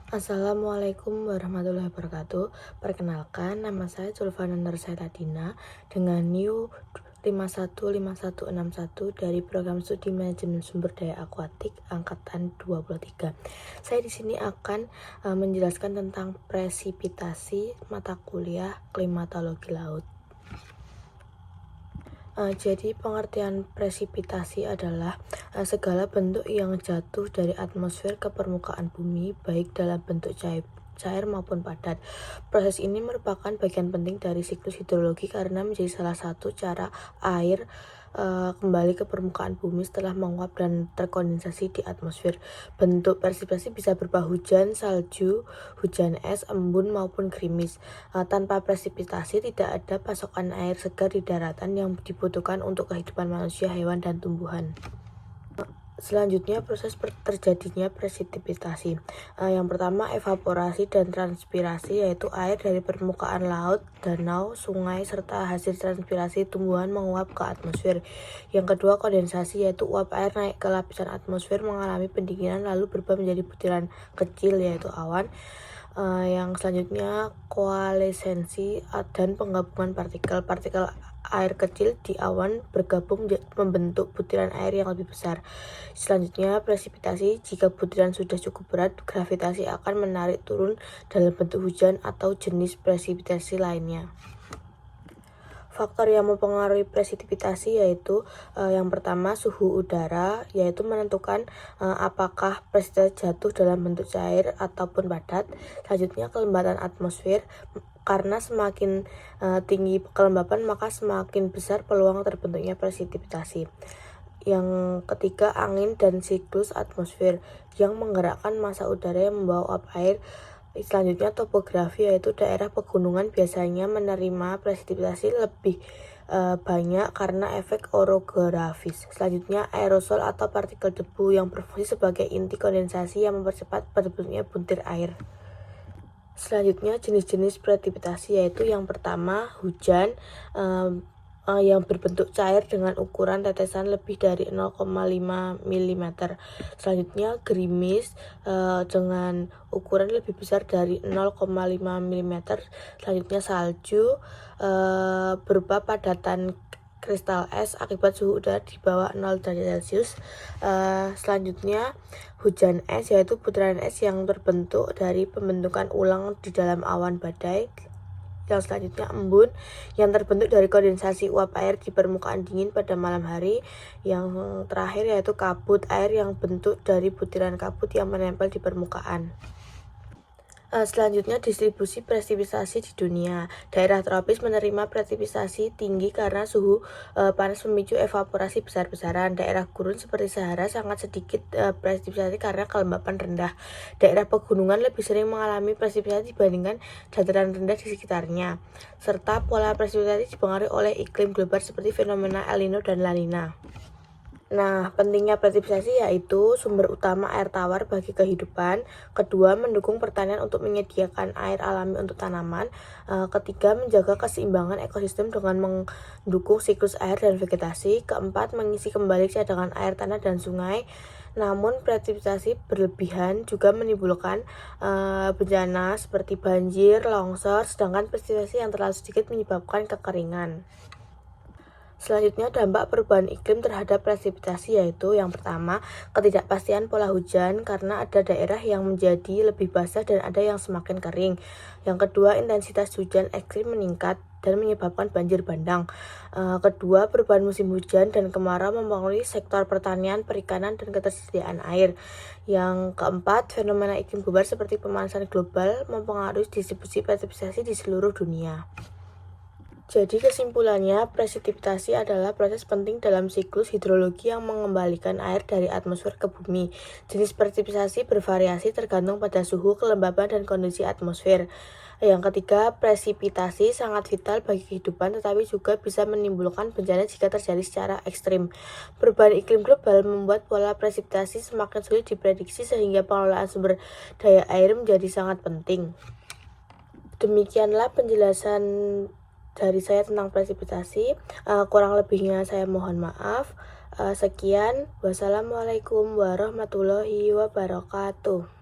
Assalamualaikum warahmatullahi wabarakatuh. Perkenalkan, nama saya Zulfana Nursayatadina dengan NIU 515161 dari Program Studi Manajemen Sumber Daya Akuatik Angkatan 23. Saya di sini akan menjelaskan tentang presipitasi mata kuliah klimatologi laut. Jadi pengertian presipitasi adalah segala bentuk yang jatuh dari atmosfer ke permukaan bumi, baik dalam bentuk cair maupun padat. Proses ini merupakan bagian penting dari siklus hidrologi karena menjadi salah satu cara air kembali ke permukaan bumi setelah menguap dan terkondensasi di atmosfer. Bentuk presipitasi bisa berupa hujan, salju, hujan es, embun maupun gerimis. Tanpa presipitasi tidak ada pasokan air segar di daratan yang dibutuhkan untuk kehidupan manusia, hewan, dan tumbuhan. Selanjutnya proses terjadinya presipitasi. Yang pertama evaporasi dan transpirasi, yaitu air dari permukaan laut, danau, sungai, serta hasil transpirasi tumbuhan menguap ke atmosfer. Yang kedua kondensasi, yaitu uap air naik ke lapisan atmosfer mengalami pendinginan lalu berubah menjadi butiran kecil yaitu awan. Yang selanjutnya koalesensi dan penggabungan partikel air kecil di awan bergabung membentuk butiran air yang lebih besar. Selanjutnya presipitasi, jika butiran sudah cukup berat, gravitasi akan menarik turun dalam bentuk hujan atau jenis presipitasi lainnya. Faktor yang mempengaruhi presipitasi yaitu yang pertama suhu udara, yaitu menentukan apakah presipitasi jatuh dalam bentuk cair ataupun padat. Selanjutnya kelembapan atmosfer, karena semakin tinggi kelembapan maka semakin besar peluang terbentuknya presipitasi. Yang ketiga angin dan siklus atmosfer yang menggerakkan massa udara yang membawa uap air. Selanjutnya topografi, yaitu daerah pegunungan biasanya menerima presipitasi lebih banyak karena efek orografis. Selanjutnya aerosol atau partikel debu yang berfungsi sebagai inti kondensasi yang mempercepat terbentuknya butir air. Selanjutnya jenis-jenis presipitasi, yaitu yang pertama hujan yang berbentuk cair dengan ukuran tetesan lebih dari 0,5 mm. Selanjutnya gerimis dengan ukuran lebih besar dari 0,5 mm. Selanjutnya salju berupa padatan kristal es akibat suhu udara di bawah 0 derajat Celcius. Selanjutnya hujan es, yaitu butiran es yang terbentuk dari pembentukan ulang di dalam awan badai. Yang selanjutnya embun yang terbentuk dari kondensasi uap air di permukaan dingin pada malam hari. Yang terakhir yaitu kabut air yang bentuk dari butiran kabut yang menempel di permukaan. Selanjutnya distribusi presipitasi di dunia. Daerah tropis menerima presipitasi tinggi karena suhu panas memicu evaporasi besar-besaran. Daerah gurun seperti Sahara sangat sedikit presipitasi karena kelembapan rendah. Daerah pegunungan lebih sering mengalami presipitasi dibandingkan dataran rendah di sekitarnya. Serta pola presipitasi dipengaruhi oleh iklim global seperti fenomena El Nino dan La Nina. Nah, pentingnya presipitasi yaitu sumber utama air tawar bagi kehidupan. Kedua, mendukung pertanian untuk menyediakan air alami untuk tanaman. Ketiga, menjaga keseimbangan ekosistem dengan mendukung siklus air dan vegetasi. Keempat, mengisi kembali cadangan air tanah dan sungai. Namun, presipitasi berlebihan juga menimbulkan bencana seperti banjir, longsor, sedangkan presipitasi yang terlalu sedikit menyebabkan kekeringan. Selanjutnya dampak perubahan iklim terhadap presipitasi, yaitu yang pertama ketidakpastian pola hujan karena ada daerah yang menjadi lebih basah dan ada yang semakin kering. Yang kedua intensitas hujan ekstrim meningkat dan menyebabkan banjir bandang. Kedua perubahan musim hujan dan kemarau mempengaruhi sektor pertanian, perikanan, dan ketersediaan air. Yang keempat fenomena iklim global seperti pemanasan global mempengaruhi distribusi presipitasi di seluruh dunia. Jadi kesimpulannya, presipitasi adalah proses penting dalam siklus hidrologi yang mengembalikan air dari atmosfer ke bumi. Jenis presipitasi bervariasi tergantung pada suhu, kelembapan, dan kondisi atmosfer. Yang ketiga, presipitasi sangat vital bagi kehidupan tetapi juga bisa menimbulkan bencana jika terjadi secara ekstrim. Perubahan iklim global membuat pola presipitasi semakin sulit diprediksi sehingga pengelolaan sumber daya air menjadi sangat penting. Demikianlah penjelasan dari saya tentang presipitasi. Kurang lebihnya saya mohon maaf. Sekian, wassalamualaikum warahmatullahi wabarakatuh.